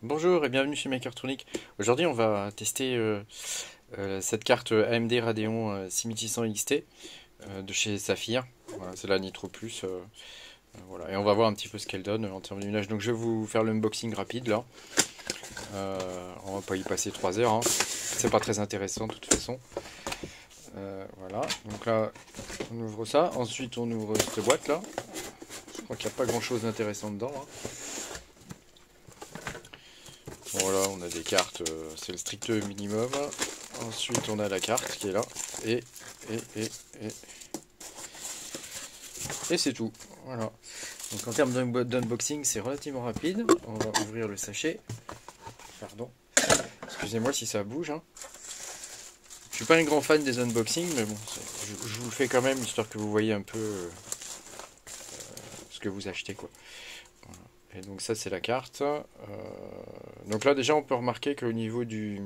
Bonjour et bienvenue chez Makertronic. Aujourd'hui, on va tester cette carte AMD Radeon 6600 XT de chez Saphir. Voilà, c'est la Nitro Plus. Voilà. Et on va voir un petit peu ce qu'elle donne en termes d'image. Donc, je vais vous faire l'unboxing rapide là. On va pas y passer 3 heures, hein. C'est pas très intéressant de toute façon. Voilà. Donc là, on ouvre ça. Ensuite, on ouvre cette boîte là. Je crois qu'il n'y a pas grand chose d'intéressant dedans, hein. Voilà, on a des cartes, c'est le strict minimum. Ensuite, on a la carte qui est là. Et, et, et, et, et c'est tout. Voilà. Donc en termes d'unboxing, c'est relativement rapide. On va ouvrir le sachet. Pardon. Excusez-moi si ça bouge, hein. Je suis pas un grand fan des unboxings, mais bon, je vous le fais quand même, histoire que vous voyez un peu ce que vous achetez, quoi. Voilà. Et donc ça, c'est la carte. Donc là, déjà, on peut remarquer qu'au niveau des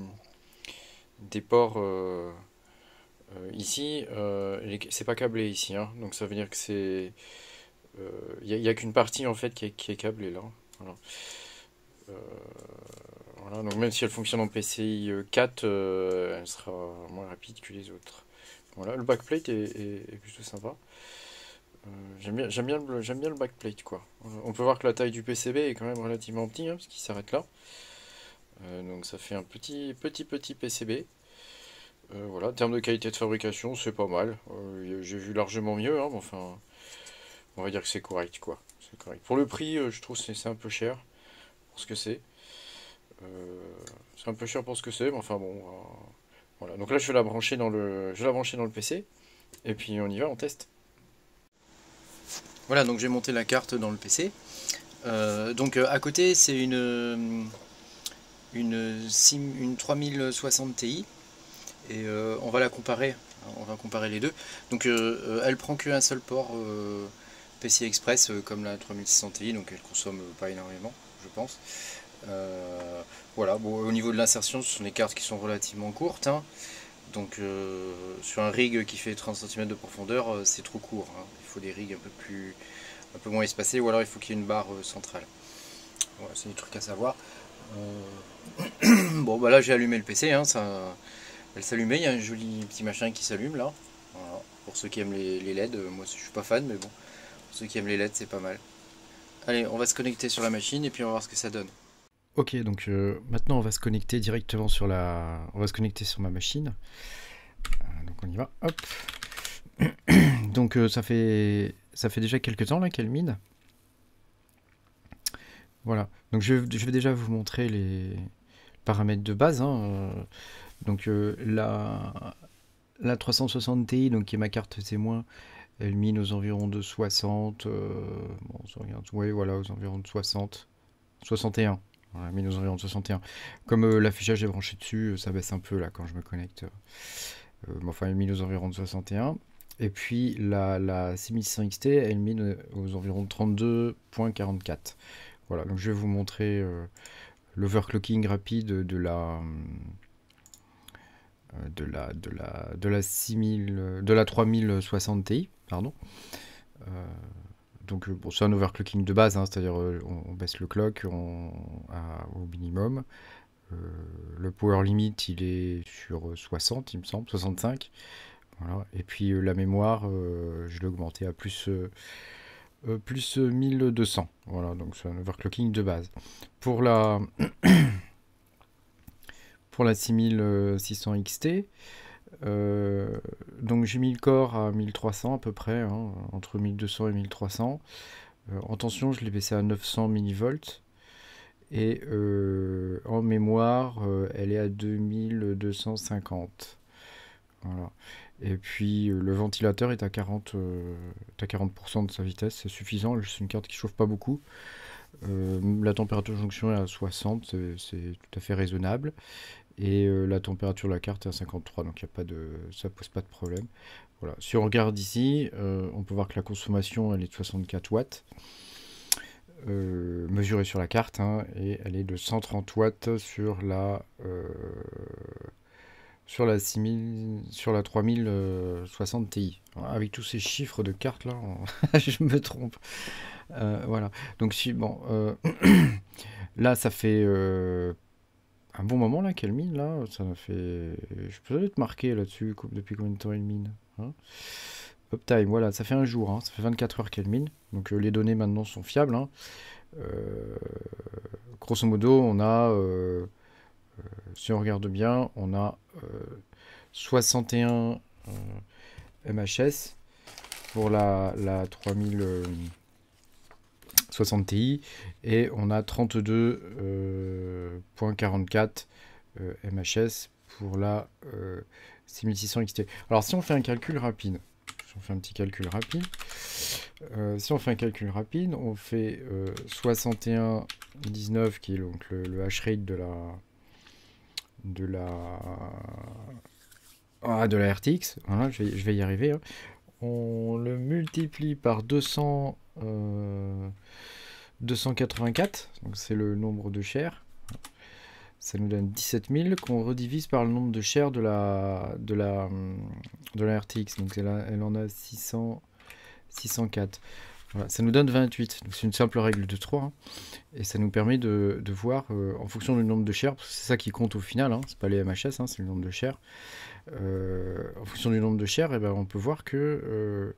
ports ici, c'est pas câblé ici, hein. Donc ça veut dire que c'est... Il n'y a qu'une partie en fait qui est câblée là. Voilà. Euh, voilà. Donc même si elle fonctionne en PCI 4, elle sera moins rapide que les autres. Voilà, le backplate est plutôt sympa. J'aime bien le backplate quoi. On peut voir que la taille du PCB est quand même relativement petit, hein, parce qu'il s'arrête là. Donc ça fait un petit PCB. Voilà, en termes de qualité de fabrication, c'est pas mal. J'ai vu largement mieux, hein, mais enfin, on va dire que c'est correct, quoi. C'est correct. Pour le prix, je trouve que c'est un peu cher pour ce que c'est. C'est un peu cher pour ce que c'est, mais enfin bon. Voilà. Donc là, je vais la brancher je vais la brancher dans le PC, et puis on y va, on teste. Voilà, donc j'ai monté la carte dans le PC. À côté, c'est une 3060 Ti. Et on va la comparer, on va comparer les deux. Donc elle prend qu'un seul port PCI Express comme la 3600 Ti, donc elle consomme pas énormément, je pense. Voilà, bon, au niveau de l'insertion, ce sont des cartes qui sont relativement courtes, hein. Donc sur un rig qui fait 30 cm de profondeur, c'est trop court, hein. Il faut des rigs un peu moins espacés, ou alors il faut qu'il y ait une barre centrale. Voilà, c'est des trucs à savoir. Bon bah là j'ai allumé le PC, hein, elle s'allumait, il y a un joli petit machin qui s'allume là. Voilà. Pour ceux qui aiment les LED, moi je suis pas fan, mais bon, pour ceux qui aiment les LED, c'est pas mal. Allez, on va se connecter sur la machine et puis on va voir ce que ça donne. Ok, donc maintenant on va se connecter directement on va se connecter sur ma machine. Donc on y va, hop. Donc ça fait déjà quelques temps là qu'elle mine. Voilà, donc je vais déjà vous montrer les paramètres de base, hein. Donc la 360 Ti, donc qui est ma carte témoin, elle mine aux environs de 60. Bon, on regarde, ouais, voilà, aux environs de 60. 61. Voilà, mine aux environs de 61. Comme l'affichage est branché dessus, ça baisse un peu là quand je me connecte. Mais enfin, elle mine aux environs de 61. Et puis la 6600 XT, elle mine aux environs de 32.44. Voilà, donc je vais vous montrer l'overclocking rapide de la 3060 Ti, pardon. Donc bon, c'est un overclocking de base, hein, c'est-à-dire on baisse le clock au minimum. Le power limit il est sur 60, il me semble, 65. Voilà. Et puis la mémoire, je l'ai augmenté à plus 1200. Voilà, donc c'est un overclocking de base. Pour la, pour la 6600 XT, donc j'ai mis le corps à 1300 à peu près, hein, entre 1200 et 1300. En tension, je l'ai baissé à 900 millivolts. Et en mémoire, elle est à 2250. Voilà. Et puis le ventilateur est à 40% de sa vitesse, c'est suffisant. C'est une carte qui chauffe pas beaucoup. La température de jonction est à 60, c'est tout à fait raisonnable. Et la température de la carte est à 53, donc ça pose pas de problème. Voilà. Si on regarde ici, on peut voir que la consommation elle est de 64 watts. Mesurée sur la carte, hein, et elle est de 130 watts sur la 6000, sur la 3060 Ti. Avec tous ces chiffres de cartes là, je me trompe. Voilà. Donc si bon, là ça fait un bon moment là qu'elle mine là, ça m'a fait, je peux être marqué là-dessus depuis combien de temps elle mine, hein. Uptime, voilà, ça fait un jour, hein, ça fait 24 heures qu'elle mine. Donc les données maintenant sont fiables, hein. Euh, Grosso modo, on a, si on regarde bien, on a 61 MHS pour la 3060 Ti et on a 32,44 MHS pour la 6600 XT. Alors si on fait un calcul rapide, si on fait un petit calcul rapide, on fait 61,19 qui est donc le hash rate de la de la RTX. Voilà, je vais y arriver, hein. On le multiplie par 284, donc c'est le nombre de shares. Ça nous donne 17 000 qu'on redivise par le nombre de shares de la RTX. Donc elle en a 604. Voilà, ça nous donne 28. Donc c'est une simple règle de 3, hein. Et ça nous permet de voir, en fonction du nombre de shares, parce que c'est ça qui compte au final, hein, c'est pas les MHS, hein, c'est le nombre de shares. En fonction du nombre de shares, eh ben, on peut voir que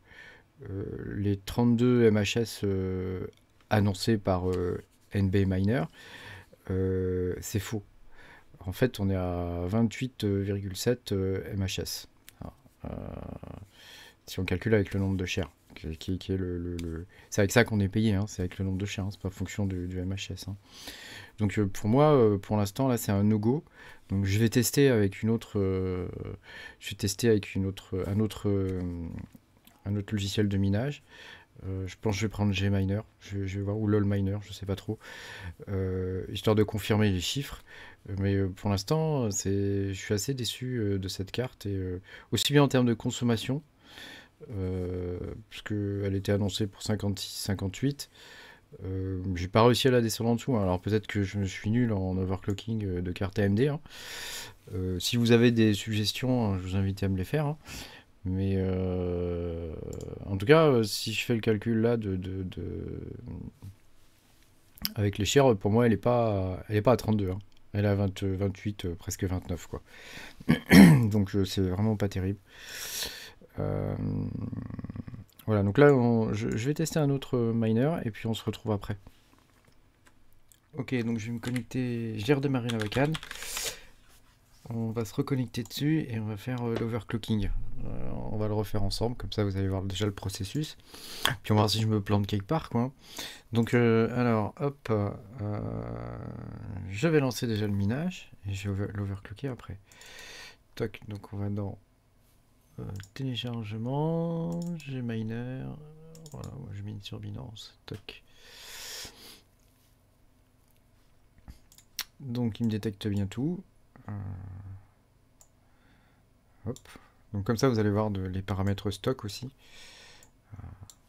les 32 MHS annoncés par NB Miner, c'est faux. En fait, on est à 28,7 MHS. Euh, si on calcule avec le nombre de shares, qui est c'est avec ça qu'on est payé, hein, c'est avec le nombre de shares, hein, c'est pas fonction du MHS, hein. Donc pour moi, pour l'instant, là, c'est un no-go. Donc je vais tester avec un autre logiciel de minage. Je pense que je vais prendre Gminer, je vais voir, ou LolMiner, je sais pas trop, histoire de confirmer les chiffres. Mais pour l'instant, je suis assez déçu de cette carte, et aussi bien en termes de consommation, puisque elle était annoncée pour 56-58. J'ai pas réussi à la descendre en dessous, hein. Alors peut-être que je me suis nul en overclocking de carte AMD, hein. Si vous avez des suggestions, je vous invite à me les faire, hein. Mais en tout cas, si je fais le calcul là avec les shares, pour moi, elle est pas à 32, hein. Elle est à 20, 28, presque 29, quoi. Donc c'est vraiment pas terrible. Euh, voilà, donc là, je vais tester un autre miner et puis on se retrouve après. Ok, donc je vais me connecter, j'ai redémarré la webcam. On va se reconnecter dessus et on va faire l'overclocking. On va le refaire ensemble, comme ça vous allez voir déjà le processus. Puis on va voir si je me plante quelque part, quoi. Donc alors, hop, je vais lancer déjà le minage et je vais l'overclocker après. Toc, donc on va dans téléchargement, Gminer, voilà, moi je mine sur Binance, toc. Donc il me détecte bien tout. Hop. Donc comme ça vous allez voir les paramètres stock aussi.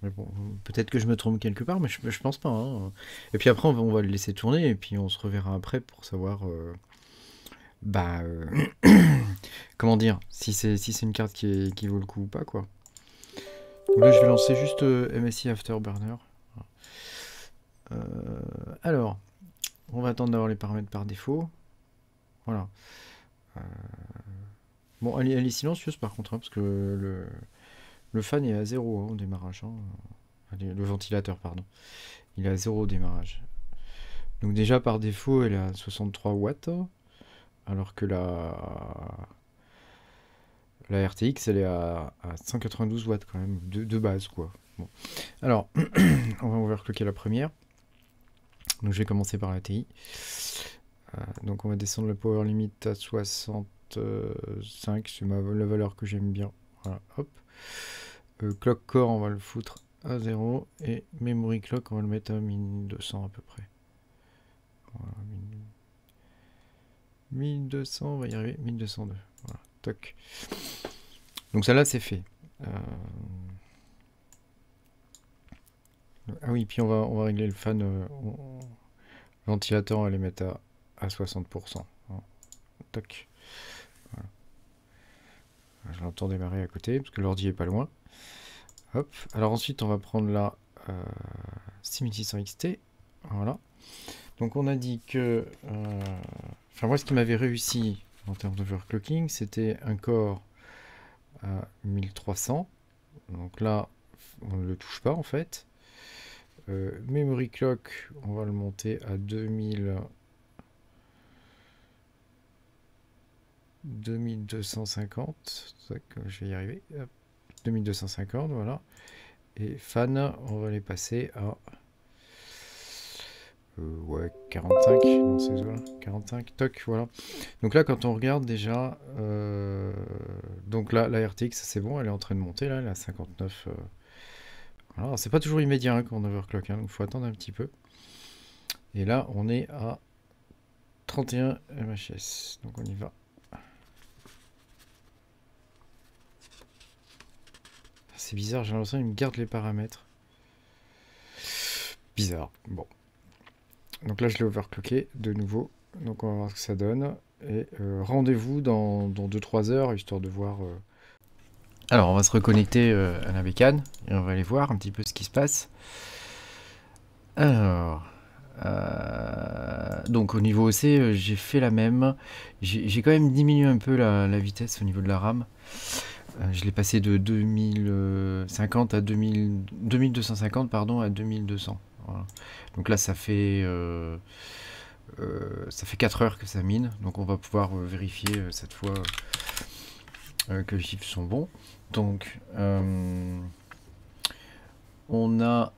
Mais bon, peut-être que je me trompe quelque part, mais je pense pas, hein. Et puis après on va le laisser tourner et puis on se reverra après pour savoir bah comment dire, si c'est une carte qui vaut le coup ou pas, quoi. Donc là je vais lancer juste MSI Afterburner. Alors, on va attendre d'avoir les paramètres par défaut. Voilà. Bon, elle est silencieuse par contre, hein, parce que le fan est à 0, hein, au démarrage, hein. Le ventilateur, pardon. Il est à 0 au démarrage. Donc déjà par défaut, elle est à 63 watts, alors que la RTX, elle est à 192 watts quand même, de base, quoi. Bon. Alors, on va overclocker la première. Donc je vais commencer par la TI. Donc on va descendre le power limit à 65, c'est la valeur que j'aime bien. Voilà, hop. Clock core, on va le foutre à 0. Et memory clock, on va le mettre à 1200 à peu près. Voilà, 1200, on va y arriver, 1202. Voilà, toc. Donc ça là, c'est fait. Ah oui, puis on va régler le fan. Ventilateur, on va les mettre à 60%. Voilà. Toc. Voilà. Je l'entends démarrer à côté parce que l'ordi est pas loin. Hop. Alors ensuite, on va prendre la 6600 XT. Voilà. Donc on a dit que... Enfin moi, ce qui m'avait réussi en termes d'overclocking, c'était un core à 1300. Donc là, on ne le touche pas en fait. Memory clock, on va le monter à 2250. Je vais y arriver. Hop. 2250, voilà. Et fan, on va les passer à ouais, 45 dans ces eaux-là. 45, toc, voilà. Donc là, quand on regarde déjà, donc là, la RTX, c'est bon, elle est en train de monter, là, elle est à 59. Voilà, c'est pas toujours immédiat hein, quand on overclock, hein, donc il faut attendre un petit peu. Et là, on est à 31 MHz, donc on y va. C'est bizarre, j'ai l'impression qu'il me garde les paramètres. Bizarre, bon. Donc là, je l'ai overclocké de nouveau. Donc on va voir ce que ça donne. Et rendez-vous dans 2-3 heures, histoire de voir... Alors, on va se reconnecter à la bécane. Et on va aller voir un petit peu ce qui se passe. Alors... donc au niveau OC, j'ai fait la même. J'ai quand même diminué un peu la vitesse au niveau de la RAM. Je l'ai passé de 2050 à 2250 pardon, à 2200. Voilà. Donc là ça fait 4 heures que ça mine, donc on va pouvoir vérifier cette fois que les chiffres sont bons. Donc on a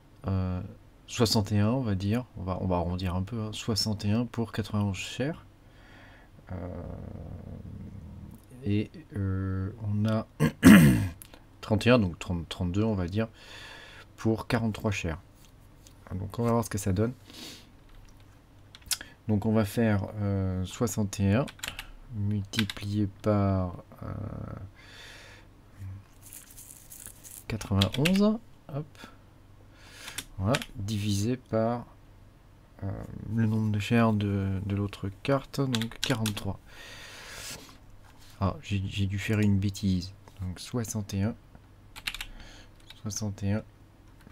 61 on va dire, on va arrondir un peu, hein, 61 pour 91 shares. Et on a 31, donc 32 on va dire, pour 43 shares. Donc on va voir ce que ça donne. Donc on va faire 61 multiplié par 91, hop, voilà, divisé par le nombre de shares de l'autre carte, donc 43. Ah, j'ai dû faire une bêtise. Donc 61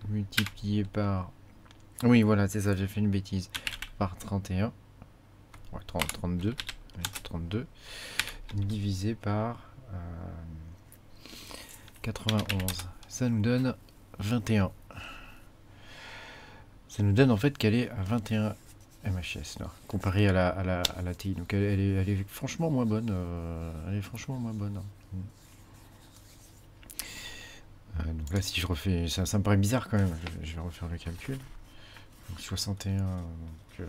multiplié par... Oui, voilà, c'est ça, j'ai fait une bêtise. Par 31. Ouais, 32. 32. Divisé par 91. Ça nous donne 21. Ça nous donne en fait qu'elle est à 21 MHz là, comparé à la TI. Donc elle est franchement moins bonne. Elle est franchement moins bonne. Donc là, si je refais, ça me paraît bizarre quand même. Je vais refaire le calcul. Donc 61. Donc,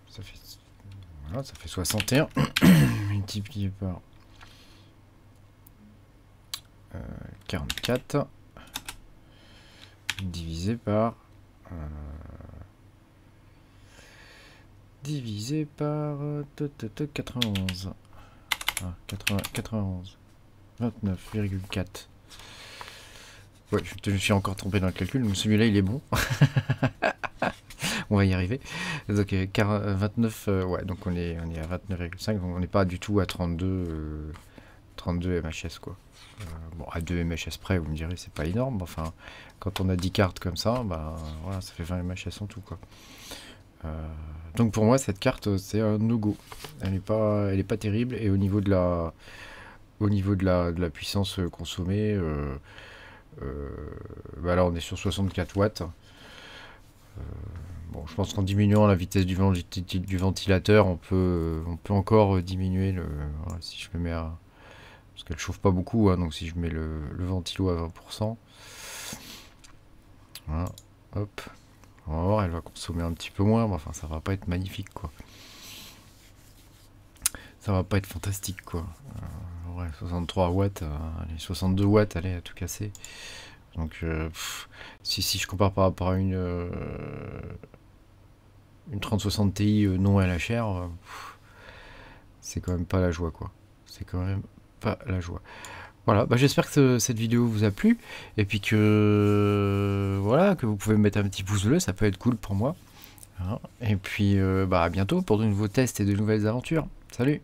ça fait, voilà, ça fait 61 multiplié par 44 divisé par 91. Ah, 91. 29,4. Ouais, je suis encore trompé dans le calcul, donc celui-là il est bon. On va y arriver. Donc 29, ouais, donc on est à 29,5, donc on n'est pas du tout à 32 MHz quoi. Bon, à 2 MHz près, vous me direz, c'est pas énorme, mais enfin, quand on a 10 cartes comme ça, bah voilà, ça fait 20 MHz en tout quoi. Donc pour moi, cette carte, c'est un no-go. Elle est pas terrible, et au niveau de la puissance consommée, bah là on est sur 64 watts. Bon, je pense qu'en diminuant la vitesse du ventilateur, on peut encore diminuer voilà, si je me mets à... Parce qu'elle chauffe pas beaucoup, hein, donc si je mets le ventilo à 20%, voilà, hop, on va voir, elle va consommer un petit peu moins, mais enfin ça va pas être magnifique quoi. Ça va pas être fantastique quoi. Ouais, 63 watts, allez, 62 watts, allez, à tout casser. Donc si je compare par rapport à une 3060 Ti non LHR, c'est quand même pas la joie quoi. C'est quand même pas la joie. Voilà, bah j'espère que cette vidéo vous a plu, et puis que voilà, que vous pouvez me mettre un petit pouce bleu, ça peut être cool pour moi. Hein, et puis bah à bientôt pour de nouveaux tests et de nouvelles aventures. Salut!